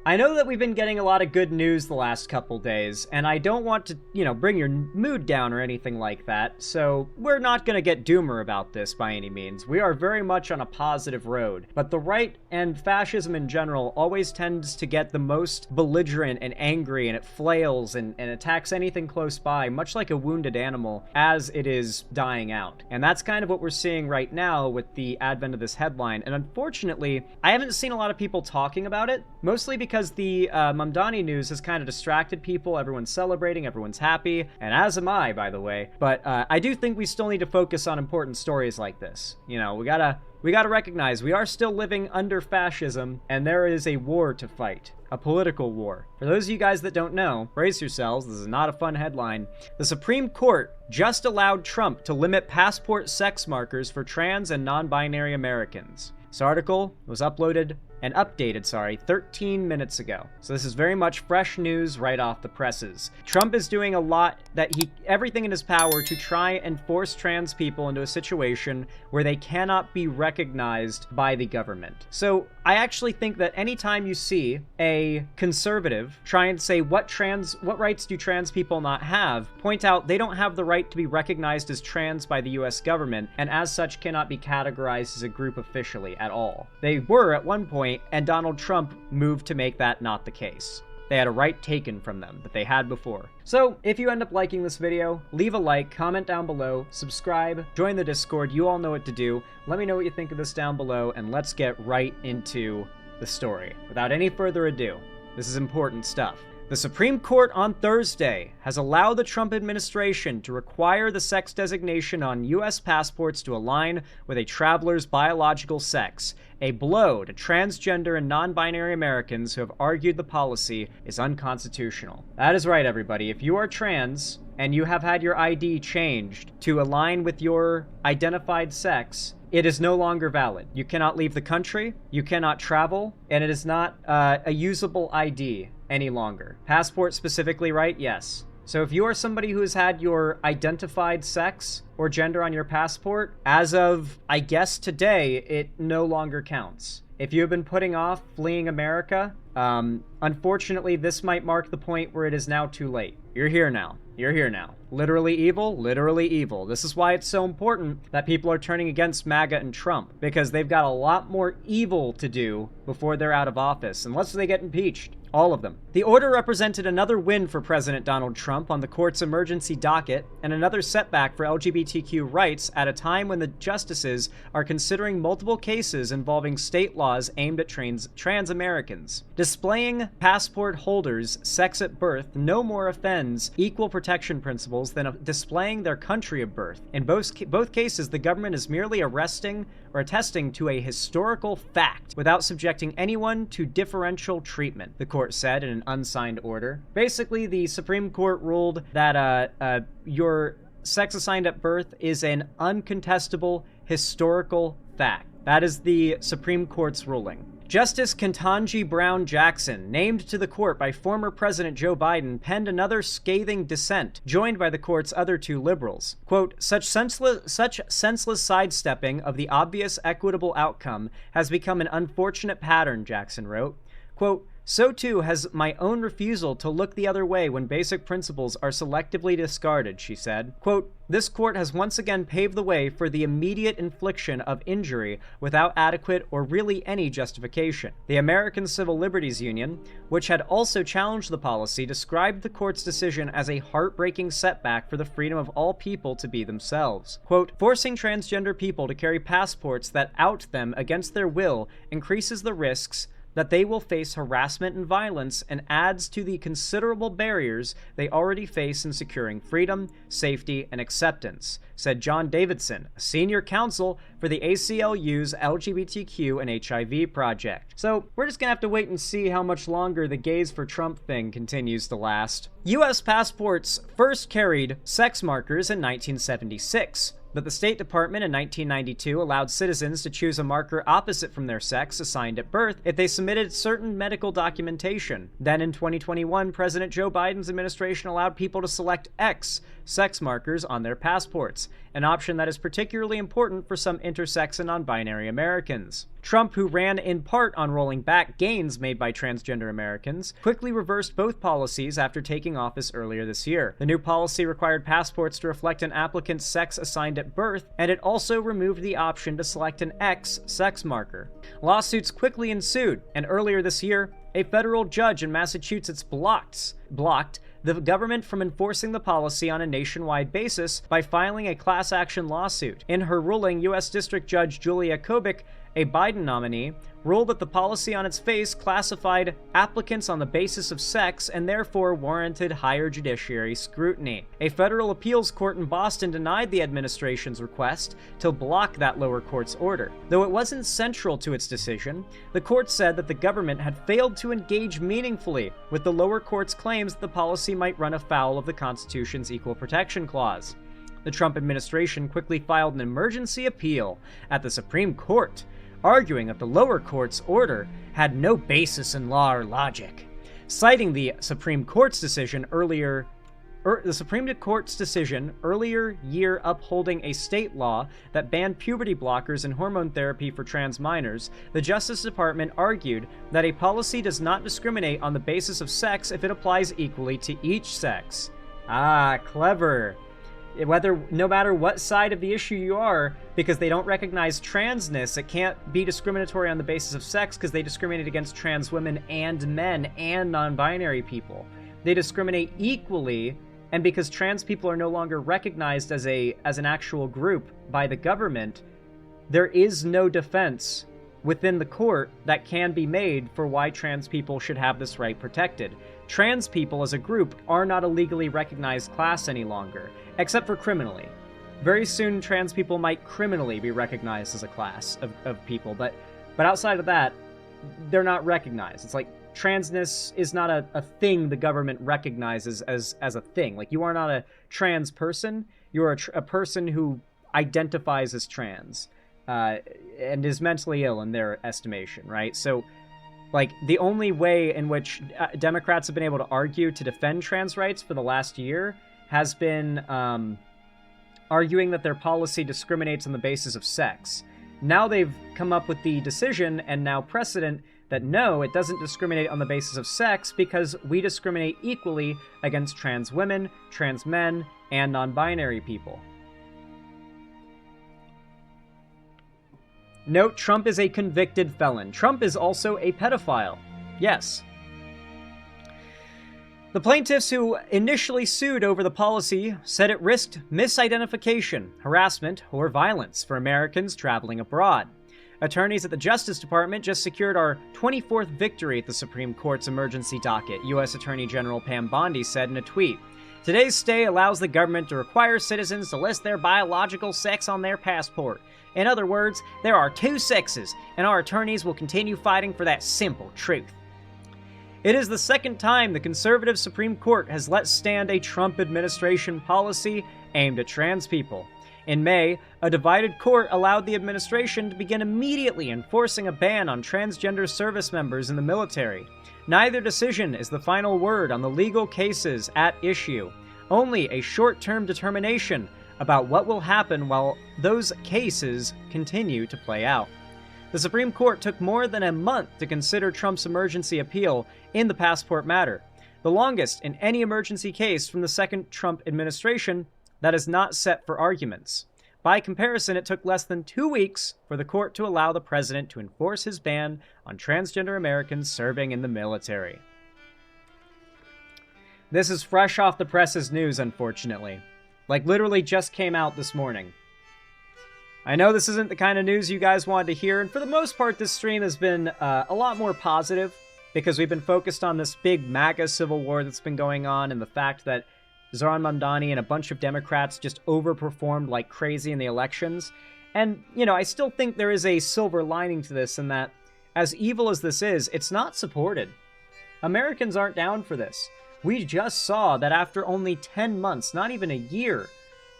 I know that we've been getting a lot of good news the last couple days, and I don't want to, bring your mood down or anything like that, so we're not gonna get doomer about this by any means. We are very much on a positive road, but the right and fascism in general always tends to get the most belligerent and angry, and it flails and attacks anything close by, much like a wounded animal, as it is dying out. And that's kind of what we're seeing right now with the advent of this headline, and unfortunately, I haven't seen a lot of people talking about it, mostly because the Mamdani news has kind of distracted people. Everyone's celebrating, everyone's happy, and as am I, by the way. But I do think we still need to focus on important stories like this. We gotta recognize we are still living under fascism, and there is a war to fight. A political war. For those of you guys that don't know, brace yourselves, this is not a fun headline. The Supreme Court just allowed Trump to limit passport sex markers for trans and non-binary Americans. This article was updated 13 minutes ago. So this is very much fresh news right off the presses. Trump is doing a lot everything in his power to try and force trans people into a situation where they cannot be recognized by the government. So I actually think that anytime you see a conservative try and say what rights do trans people not have, point out they don't have the right to be recognized as trans by the US government, and as such cannot be categorized as a group officially at all. They were at one point, and Donald Trump moved to make that not the case. They had a right taken from them that they had before. So, if you end up liking this video, leave a like, comment down below, subscribe, join the Discord, you all know what to do. Let me know what you think of this down below, and let's get right into the story. Without any further ado, this is important stuff. The Supreme Court on Thursday has allowed the Trump administration to require the sex designation on U.S. passports to align with a traveler's biological sex, a blow to transgender and non-binary Americans who have argued the policy is unconstitutional. That is right, everybody. If you are trans and you have had your ID changed to align with your identified sex, it is no longer valid. You cannot leave the country, you cannot travel, and it is not a usable ID any longer. Passport specifically, right? Yes. So if you are somebody who has had your identified sex or gender on your passport, as of, I guess, today, it no longer counts. If you have been putting off fleeing America, unfortunately, this might mark the point where it is now too late. You're here now. You're here now. Literally evil, literally evil. This is why it's so important that people are turning against MAGA and Trump, because they've got a lot more evil to do before they're out of office, unless they get impeached. All of them. The order represented another win for President Donald Trump on the court's emergency docket, and another setback for LGBTQ rights at a time when the justices are considering multiple cases involving state laws aimed at trans Americans. Displaying passport holders' sex at birth no more offends equal protection principles than displaying their country of birth. In both cases, the government is merely arresting or attesting to a historical fact without subjecting anyone to differential treatment, the court said in an unsigned order. Basically, the Supreme Court ruled that your sex assigned at birth is an uncontestable historical fact. That is the Supreme Court's ruling. Justice Ketanji Brown Jackson, named to the court by former President Joe Biden, penned another scathing dissent, joined by the court's other two liberals. Quote, such senseless sidestepping of the obvious equitable outcome has become an unfortunate pattern, Jackson wrote. Quote, so too has my own refusal to look the other way when basic principles are selectively discarded, she said. Quote, this court has once again paved the way for the immediate infliction of injury without adequate or really any justification. The American Civil Liberties Union, which had also challenged the policy, described the court's decision as a heartbreaking setback for the freedom of all people to be themselves. Quote, forcing transgender people to carry passports that out them against their will increases the risks that they will face harassment and violence and adds to the considerable barriers they already face in securing freedom, safety, and acceptance, said John Davidson, a senior counsel for the ACLU's LGBTQ and HIV project. So we're just gonna have to wait and see how much longer the gays for Trump thing continues to last. U.S. passports first carried sex markers in 1976. But the State Department in 1992 allowed citizens to choose a marker opposite from their sex assigned at birth if they submitted certain medical documentation. Then in 2021, President Joe Biden's administration allowed people to select X, sex markers on their passports, an option that is particularly important for some intersex and non-binary Americans. Trump, who ran in part on rolling back gains made by transgender Americans, quickly reversed both policies after taking office earlier this year. The new policy required passports to reflect an applicant's sex assigned at birth, and it also removed the option to select an X sex marker. Lawsuits quickly ensued, and earlier this year, a federal judge in Massachusetts blocked the government from enforcing the policy on a nationwide basis by filing a class action lawsuit. In her ruling, U.S. District Judge Julia Kobik, a Biden nominee, ruled that the policy on its face classified applicants on the basis of sex and therefore warranted higher judiciary scrutiny. A federal appeals court in Boston denied the administration's request to block that lower court's order. Though it wasn't central to its decision, the court said that the government had failed to engage meaningfully with the lower court's claims that the policy might run afoul of the Constitution's Equal Protection Clause. The Trump administration quickly filed an emergency appeal at the Supreme Court, arguing that the lower court's order had no basis in law or logic. Citing the Supreme Court's decision earlier year upholding a state law that banned puberty blockers and hormone therapy for trans minors, the Justice Department argued that a policy does not discriminate on the basis of sex if it applies equally to each sex. Ah, clever. No matter what side of the issue you are, because they don't recognize transness, it can't be discriminatory on the basis of sex because they discriminate against trans women and men and non-binary people. They discriminate equally, and because trans people are no longer recognized as an actual group by the government, there is no defense within the court that can be made for why trans people should have this right protected. Trans people as a group are not a legally recognized class any longer, except for criminally. Very soon, trans people might criminally be recognized as a class of people, but outside of that, they're not recognized. It's like transness is not a thing the government recognizes as a thing. Like, you are not a trans person, you're a person who identifies as trans. And is mentally ill in their estimation, right? So, like, the only way in which Democrats have been able to argue to defend trans rights for the last year has been arguing that their policy discriminates on the basis of sex. Now they've come up with the decision and now precedent that no, it doesn't discriminate on the basis of sex because we discriminate equally against trans women, trans men, and non-binary people. Note, Trump is a convicted felon. Trump is also a pedophile. Yes. The plaintiffs who initially sued over the policy said it risked misidentification, harassment, or violence for Americans traveling abroad. Attorneys at the Justice Department just secured our 24th victory at the Supreme Court's emergency docket, U.S. Attorney General Pam Bondi said in a tweet. Today's stay allows the government to require citizens to list their biological sex on their passport. In other words, there are two sexes, and our attorneys will continue fighting for that simple truth. It is the second time the conservative Supreme Court has let stand a Trump administration policy aimed at trans people. In May, a divided court allowed the administration to begin immediately enforcing a ban on transgender service members in the military. Neither decision is the final word on the legal cases at issue, only a short-term determination about what will happen while those cases continue to play out. The Supreme Court took more than a month to consider Trump's emergency appeal in the passport matter, the longest in any emergency case from the second Trump administration that is not set for arguments. By comparison, it took less than 2 weeks for the court to allow the president to enforce his ban on transgender Americans serving in the military. This is fresh off the press's news, unfortunately. Like, literally just came out this morning. I know this isn't the kind of news you guys wanted to hear, and for the most part, this stream has been a lot more positive, because we've been focused on this big MAGA civil war that's been going on, and the fact that Zohran Mamdani and a bunch of Democrats just overperformed like crazy in the elections. And, you know, I still think there is a silver lining to this, in that, as evil as this is, it's not supported. Americans aren't down for this. We just saw that after only 10 months, not even a year,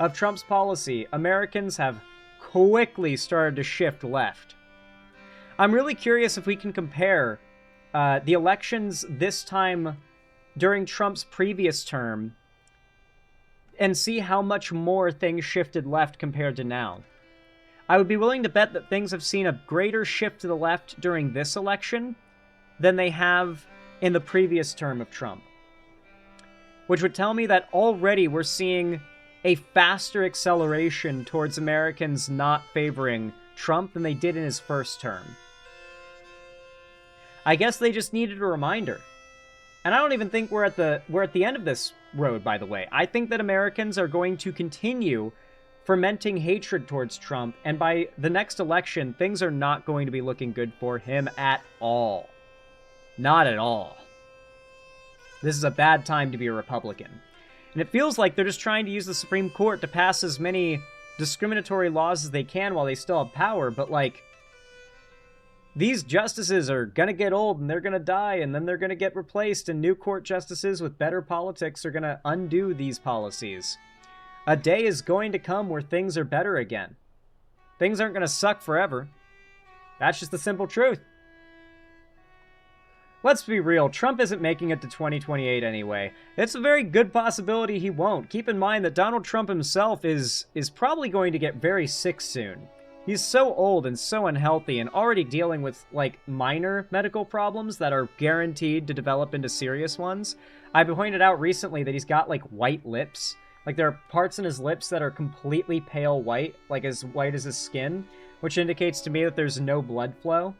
of Trump's policy, Americans have quickly started to shift left. I'm really curious if we can compare the elections this time during Trump's previous term and see how much more things shifted left compared to now. I would be willing to bet that things have seen a greater shift to the left during this election than they have in the previous term of Trump. Which would tell me that already we're seeing a faster acceleration towards Americans not favoring Trump than they did in his first term. I guess they just needed a reminder. And I don't even think we're at the end of this road, by the way. I think that Americans are going to continue fermenting hatred towards Trump, and by the next election, things are not going to be looking good for him at all. Not at all. This is a bad time to be a Republican. And it feels like they're just trying to use the Supreme Court to pass as many discriminatory laws as they can while they still have power, but like, these justices are gonna get old and they're gonna die, and then they're gonna get replaced, and new court justices with better politics are gonna undo these policies. A day is going to come where things are better again. Things aren't gonna suck forever. That's just the simple truth. Let's be real, Trump isn't making it to 2028 anyway. It's a very good possibility he won't. Keep in mind that Donald Trump himself is probably going to get very sick soon. He's so old and so unhealthy and already dealing with, like, minor medical problems that are guaranteed to develop into serious ones. I've pointed out recently that he's got, like, white lips. Like, there are parts in his lips that are completely pale white, like as white as his skin, which indicates to me that there's no blood flow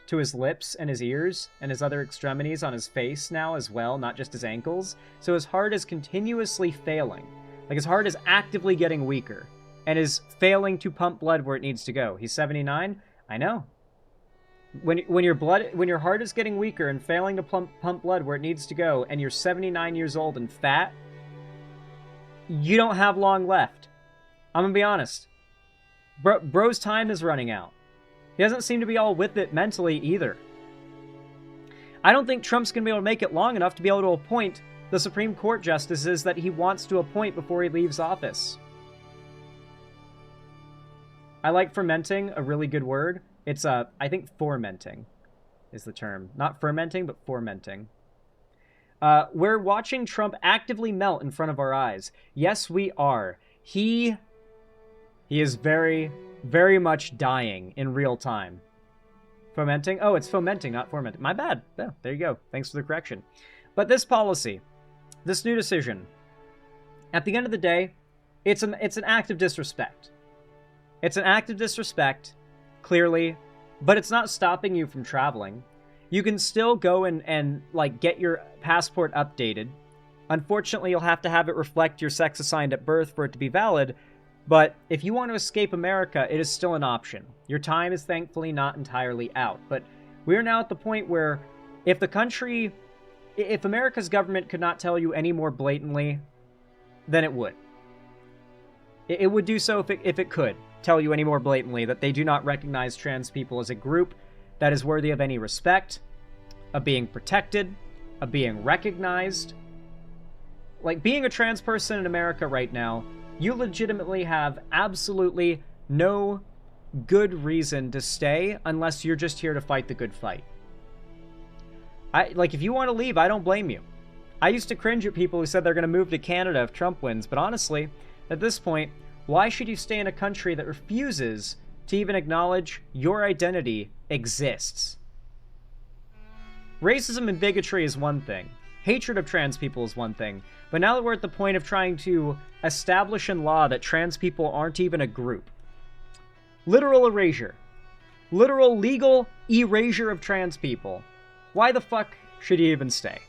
to his lips and his ears and his other extremities on his face now as well, not just his ankles. So his heart is continuously failing. Like, his heart is actively getting weaker and is failing to pump blood where it needs to go. He's 79. I know. When your heart is getting weaker and failing to pump blood where it needs to go, and you're 79 years old and fat, you don't have long left. I'm gonna be honest. Bro's time is running out. He doesn't seem to be all with it mentally either. I don't think Trump's gonna be able to make it long enough to be able to appoint the Supreme Court justices that he wants to appoint before he leaves office. I like fermenting, a really good word. It's, I think fomenting is the term. Not fermenting, but fomenting. We're watching Trump actively melt in front of our eyes. Yes, we are. He is very, very much dying in real time. Fomenting? Oh, it's fomenting, not fomenting. My bad. Oh, there you go. Thanks for the correction. But this policy, this new decision, at the end of the day, it's an act of disrespect. It's an act of disrespect, clearly, but it's not stopping you from traveling. You can still go and like, get your passport updated. Unfortunately, you'll have to have it reflect your sex assigned at birth for it to be valid, but if you want to escape America, it is still an option. Your time is thankfully not entirely out, but we're now at the point where if America's government could not tell you any more blatantly, then it would. It would do so if it could tell you any more blatantly that they do not recognize trans people as a group that is worthy of any respect, of being protected, of being recognized. Like, being a trans person in America right now, you legitimately have absolutely no good reason to stay unless you're just here to fight the good fight. If you want to leave, I don't blame you. I used to cringe at people who said they're going to move to Canada if Trump wins, but honestly, at this point, why should you stay in a country that refuses to even acknowledge your identity exists? Racism and bigotry is one thing. Hatred of trans people is one thing. But now that we're at the point of trying to establish in law that trans people aren't even a group, literal erasure, literal legal erasure of trans people, why the fuck should you even stay?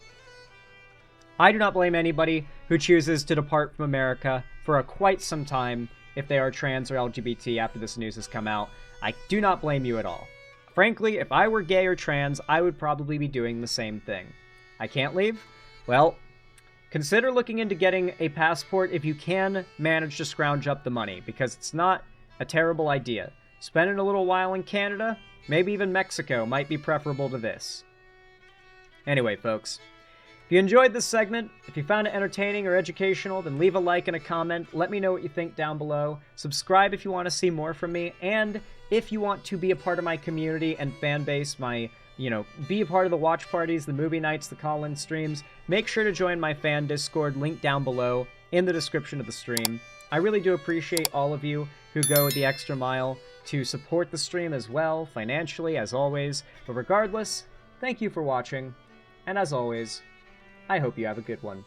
I do not blame anybody who chooses to depart from America for quite some time if they are trans or LGBT after this news has come out. I do not blame you at all. Frankly, if I were gay or trans, I would probably be doing the same thing. I can't leave? Well, consider looking into getting a passport if you can manage to scrounge up the money, because it's not a terrible idea. Spending a little while in Canada, maybe even Mexico, might be preferable to this. Anyway, folks, if you enjoyed this segment, if you found it entertaining or educational, then leave a like and a comment. Let me know what you think down below. Subscribe if you want to see more from me, and if you want to be a part of my community and fan base, be a part of the watch parties, the movie nights, the call-in streams, make sure to join my fan Discord, link down below in the description of the stream. I really do appreciate all of you who go the extra mile to support the stream as well, financially, as always. But regardless, thank you for watching, and as always, I hope you have a good one.